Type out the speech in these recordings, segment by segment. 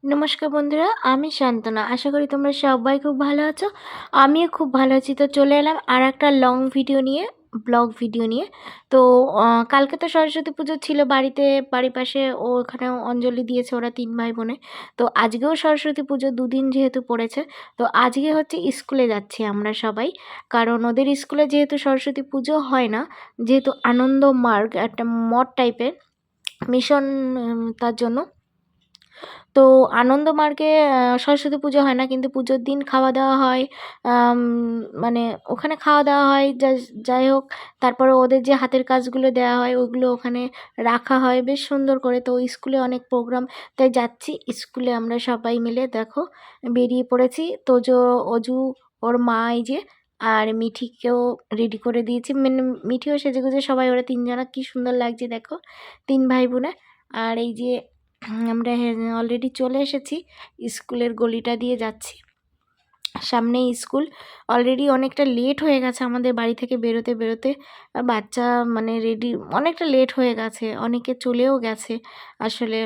নমস্কার বন্ধুরা, আমি শান্তনা। আশা করি তোমরা সবাই খুব ভালো আছো। আমিও খুব ভালো আছি। তো চলে এলাম আরেকটা লং ভিডিও নিয়ে, ব্লগ ভিডিও নিয়ে। তো কালকে তো সরস্বতী পুজো ছিল বাড়িতে, বাড়ির পাশে ওখানেও অঞ্জলি দিয়েছে ওরা ৩ ভাই বোনে। তো আজকেও সরস্বতী পুজো ২ দিন যেহেতু পড়েছে, তো আজকে হচ্ছে স্কুলে যাচ্ছি আমরা সবাই। কারণ ওদের স্কুলে যেহেতু সরস্বতী পুজো হয় না, যেহেতু আনন্দ মার্গ একটা মঠ টাইপের মিশন, তার জন্য। তো আনন্দমার্গে সরস্বতী পুজো হয় না, কিন্তু পুজোর দিন খাওয়া দাওয়া হয়। আম মানে ওখানে খাওয়া দাওয়া হয়, যাই হোক। তারপরে ওদের যে হাতের কাজগুলো দেওয়া হয় ওগুলো ওখানে রাখা হয় বেশ সুন্দর করে। তো স্কুলে অনেক প্রোগ্রাম, তাই যাচ্ছি স্কুলে আমরা সবাই মিলে। দেখো বেরিয়ে পড়েছি। তোজো, অজু, ওর মা এই যে, আর মিঠিকেও রেডি করে দিয়েছি। মিঠিও সেজেগুজে সবাই, ওরা ৩ জনা কী সুন্দর লাগছে দেখো, ৩ ভাই বোনে। আর এই যে আমরা অলরেডি চলে এসেছি, স্কুলের গলিটা দিয়ে যাচ্ছি, সামনেই স্কুল। অলরেডি অনেকটা লেট হয়ে গেছে আমাদের বাড়ি থেকে বেরোতে বেরোতে। বাচ্চা মানে রেডি অনেকটা লেট হয়ে গেছে, অনেকে চলেও গেছে আসলে।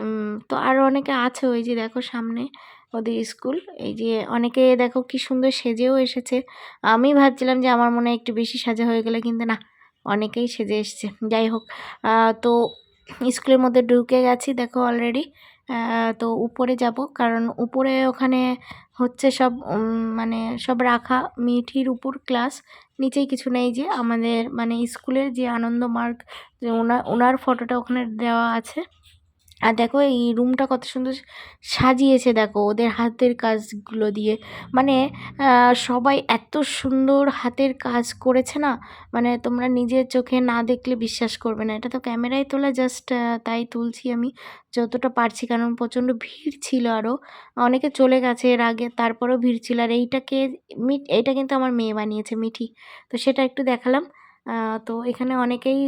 তো আরও অনেকে আছে, ওই যে দেখো সামনে ওদের স্কুল। এই যে অনেকে দেখো কি সুন্দর সেজেও এসেছে। আমি ভাবছিলাম যে আমার মনে হয় একটু বেশি সাজা হয়ে গেলে, কিন্তু না, অনেকেই সেজে এসছে। যাই হোক, তো স্কুলের মধ্যে ঢুকে গেছি দেখো অলরেডি। তো উপরে যাব, কারণ উপরে ওখানে হচ্ছে সব মানে সব রাখা। মিঠির উপর ক্লাস, নিচেই কিছু নেই। যে আমাদের মানে স্কুলের যে আনন্দ মার্গ, যে ওনার ফটোটা ওখানে দেওয়া আছে। আর দেখো এই রুমটা কত সুন্দর সাজিয়েছে, দেখো ওদের হাতের কাজগুলো দিয়ে। মানে সবাই এত সুন্দর হাতের কাজ করেছে না, মানে তোমরা নিজের চোখে না দেখলে বিশ্বাস করবে না। এটা তো ক্যামেরায় তোলা, জাস্ট তাই তুলছি আমি যতটা পারছি, কারণ প্রচণ্ড ভিড় ছিল। আরও অনেকে চলে গেছে এর আগে, তারপরেও ভিড় ছিল। আর এইটাকে এইটা কিন্তু আমার মেয়ে বানিয়েছে, মিঠি। তো সেটা একটু দেখালাম। তো এখানে অনেকেই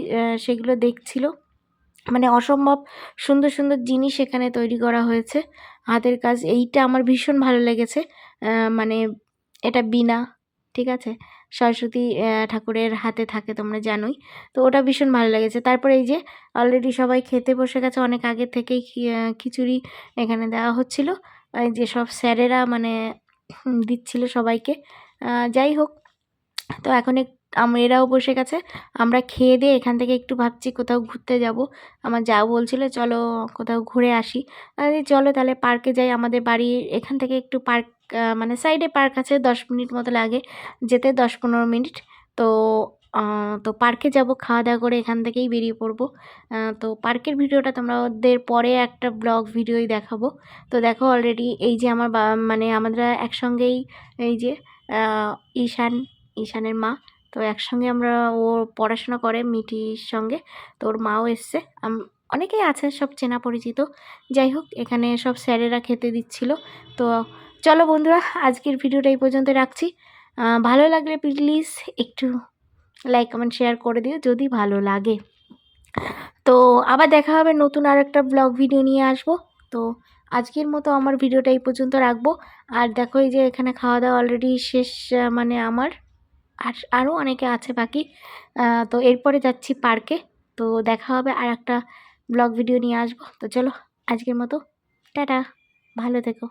সেগুলো দেখছিল। মানে অসম্ভব সুন্দর সুন্দর জিনিস এখানে তৈরি করা হয়েছে, হাতের কাজ। এইটা আমার ভীষণ ভালো লেগেছে। মানে এটা বীণা, ঠিক আছে, সরস্বতী ঠাকুরের হাতে থাকে তোমরা জানোই। তো ওটা ভীষণ ভালো লেগেছে। তারপরে এই যে অলরেডি সবাই খেতে বসে গেছে, অনেক আগে থেকেই খিচুড়ি এখানে দেওয়া হচ্ছিল। এই যে সব স্যারেরা মানে দিচ্ছিল সবাইকে। যাই হোক, তো এখন এরাও বসে গেছে। আমরা খেয়ে দিয়ে এখান থেকে একটু ভাবছি কোথাও ঘুরতে যাব। আমার যা বলছিল চলো কোথাও ঘুরে আসি। আরে চলো তাহলে পার্কে যাই। আমাদের বাড়ির এখান থেকে একটু পার্ক, মানে সাইডে পার্ক আছে, 10 মিনিট মতো লাগে যেতে, 10-15 মিনিট। তো তো পার্কে যাব, খাওয়া দাওয়া করে এখান থেকেই বেরিয়ে পড়বো। তো পার্কের ভিডিওটা তোমরা ওদের পরে একটা ব্লগ ভিডিওই দেখাবো। তো দেখো অলরেডি এই যে আমার মানে আমরা একসঙ্গেই, এই যে ঈশানের মা। তো একসঙ্গে আমরা, ও পড়াশোনা করে মিঠির সঙ্গে। তো ওর মাও এসছে, অনেকেই আছে সব চেনা পরিচিত। যাই হোক, এখানে সব স্যারেরা খেতে দিচ্ছিল। তো চলো বন্ধুরা, আজকের ভিডিওটা এই পর্যন্ত রাখছি। ভালো লাগলে প্লিজ একটু লাইক কমেন্ট শেয়ার করে দিও যদি ভালো লাগে। তো আবার দেখা হবে, নতুন আর একটা ব্লগ ভিডিও নিয়ে আসবো। তো আজকের মতো আমার ভিডিওটা এই পর্যন্ত রাখবো। আর দেখো এই যে এখানে খাওয়া দাওয়া অলরেডি শেষ, মানে আমার আরও অনেকে আছে বাকি। তো এরপরে যাচ্ছি পার্কে। তো দেখা হবে আর একটা ব্লগ ভিডিও নিয়ে আসবো। তো চলো আজকের মতো টাটা, ভালো থেকো।